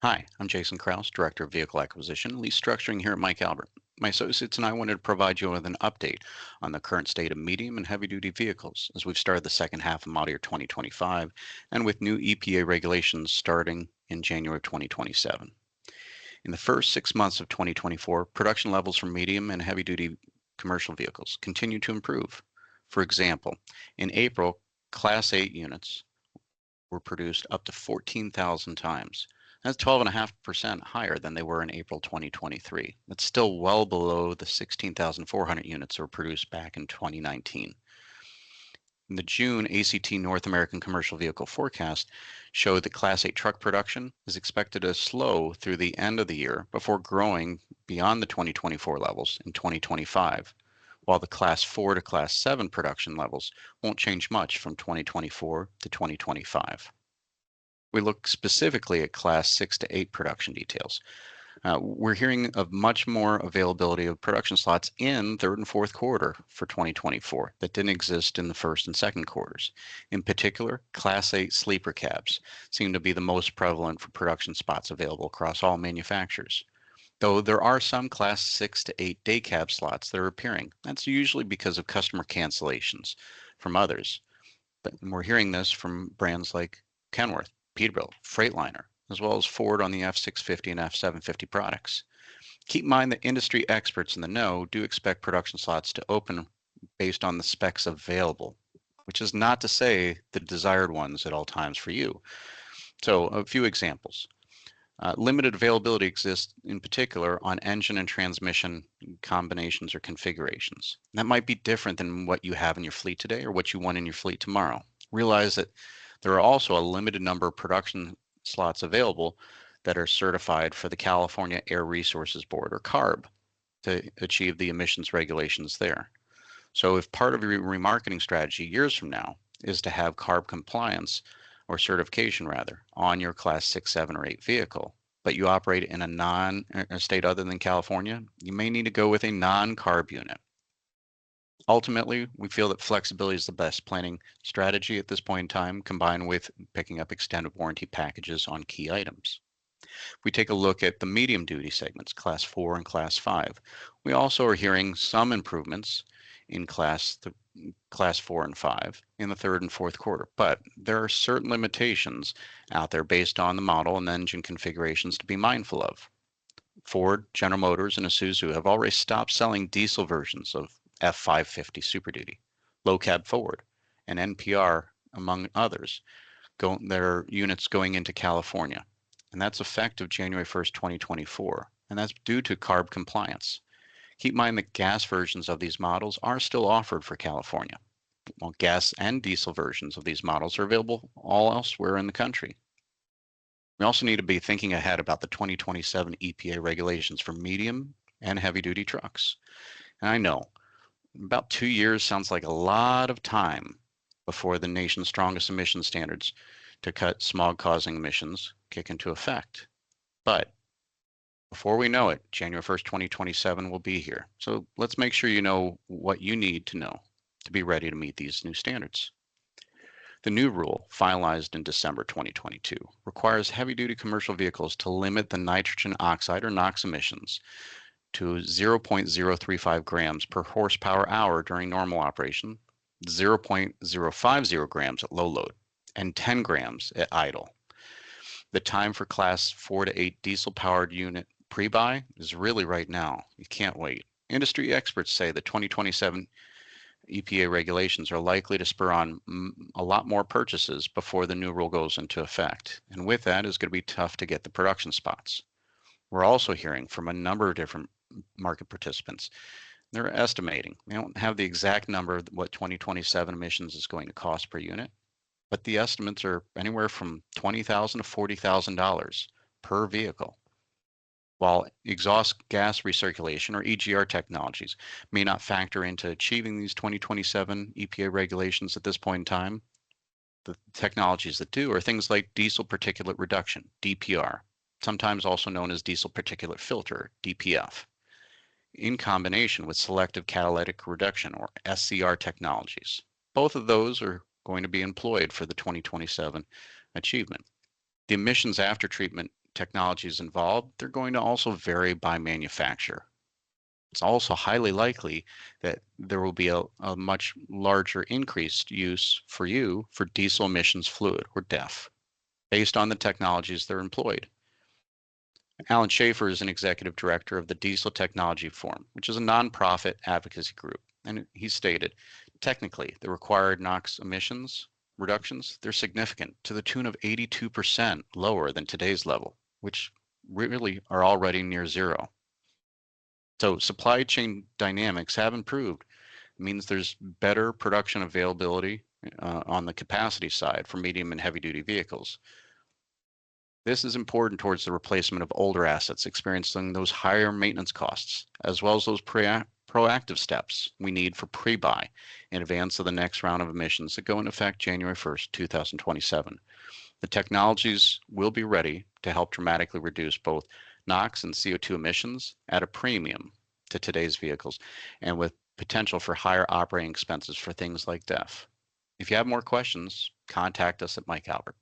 Hi, I'm Jason Kraus, Director of Vehicle Acquisition and Lease Structuring here at Mike Albert. My associates and I wanted to provide you with an update on the current state of medium and heavy duty vehicles as we've started the second half of model year 2025 and with new EPA regulations starting in January 2027. In the first 6 months of 2024, production levels for medium and heavy duty commercial vehicles continue to improve. For example, in April, Class 8 units were produced up to 14,000 times. That's 12.5% higher than they were in April 2023. That's still well below the 16,400 units that were produced back in 2019. In the June ACT North American Commercial Vehicle Forecast showed that Class 8 truck production is expected to slow through the end of the year before growing beyond the 2024 levels in 2025, while the Class 4 to Class 7 production levels won't change much from 2024 to 2025. We look specifically at Class 6 to 8 production details. We're hearing of much more availability of production slots in third and fourth quarter for 2024 that didn't exist in the first and second quarters. In particular, Class 8 sleeper cabs seem to be the most prevalent for production spots available across all manufacturers. Though there are some Class 6 to 8 day cab slots that are appearing. That's usually because of customer cancellations from others. But we're hearing this from brands like Kenworth, Peterbilt, Freightliner, as well as Ford on the F650 and F750 products. Keep in mind that industry experts in the know do expect production slots to open based on the specs available, which is not to say the desired ones at all times for you. So a few examples. Limited availability exists in particular on engine and transmission combinations or configurations. That might be different than what you have in your fleet today or what you want in your fleet tomorrow. Realize that there are also a limited number of production slots available that are certified for the California Air Resources Board, or CARB, to achieve the emissions regulations there. So if part of your remarketing strategy years from now is to have CARB compliance, or certification rather, on your Class 6, 7, or 8 vehicle, but you operate in a state other than California, you may need to go with a non-CARB unit. Ultimately, we feel that flexibility is the best planning strategy at this point in time, combined with picking up extended warranty packages on key items. If we take a look at the medium duty segments, Class 4 and Class 5, we also are hearing some improvements in Class 4 and 5 in the third and fourth quarter, but there are certain limitations out there based on the model and engine configurations to be mindful of. Ford, General Motors, and Isuzu have already stopped selling diesel versions of F550 Super Duty, Low Cab Forward, and NPR, among others, their units going into California. And that's effective January 1st, 2024. And that's due to CARB compliance. Keep in mind that gas versions of these models are still offered for California, while gas and diesel versions of these models are available all elsewhere in the country. We also need to be thinking ahead about the 2027 EPA regulations for medium and heavy duty trucks. And I know about 2 years sounds like a lot of time before the nation's strongest emission standards to cut smog-causing emissions kick into effect. But before we know it, January 1st, 2027 will be here. So let's make sure you know what you need to know to be ready to meet these new standards. The new rule, finalized in December 2022, requires heavy-duty commercial vehicles to limit the nitrogen oxide or NOx emissions to 0.035 grams per horsepower hour during normal operation, 0.050 grams at low load, and 10 grams at idle. The time for Class 4 to 8 diesel-powered unit pre-buy is really right now. You can't wait. Industry experts say the 2027 EPA regulations are likely to spur on a lot more purchases before the new rule goes into effect. And with that, it's going to be tough to get the production spots. We're also hearing from a number of different market participants. They're estimating. They don't have the exact number of what 2027 emissions is going to cost per unit, but the estimates are anywhere from $20,000 to $40,000 per vehicle. While exhaust gas recirculation or EGR technologies may not factor into achieving these 2027 EPA regulations at this point in time, the technologies that do are things like diesel particulate reduction, DPR, sometimes also known as diesel particulate filter, DPF, in combination with selective catalytic reduction or SCR technologies. Both of those are going to be employed for the 2027 achievement. The emissions after treatment technologies involved, they're going to also vary by manufacturer. It's also highly likely that there will be a much larger increased use for you for diesel emissions fluid, or DEF, based on the technologies that are employed. Alan Schaefer is an executive director of the Diesel Technology Forum, which is a nonprofit advocacy group. And he stated, technically, the required NOx emissions reductions, they're significant to the tune of 82% lower than today's level, which really are already near zero. So supply chain dynamics have improved. It means there's better production availability on the capacity side for medium and heavy duty vehicles. This is important towards the replacement of older assets experiencing those higher maintenance costs, as well as those proactive steps we need for pre-buy in advance of the next round of emissions that go into effect January 1st, 2027. The technologies will be ready to help dramatically reduce both NOx and CO2 emissions at a premium to today's vehicles, and with potential for higher operating expenses for things like DEF. If you have more questions, contact us at Mike Albert.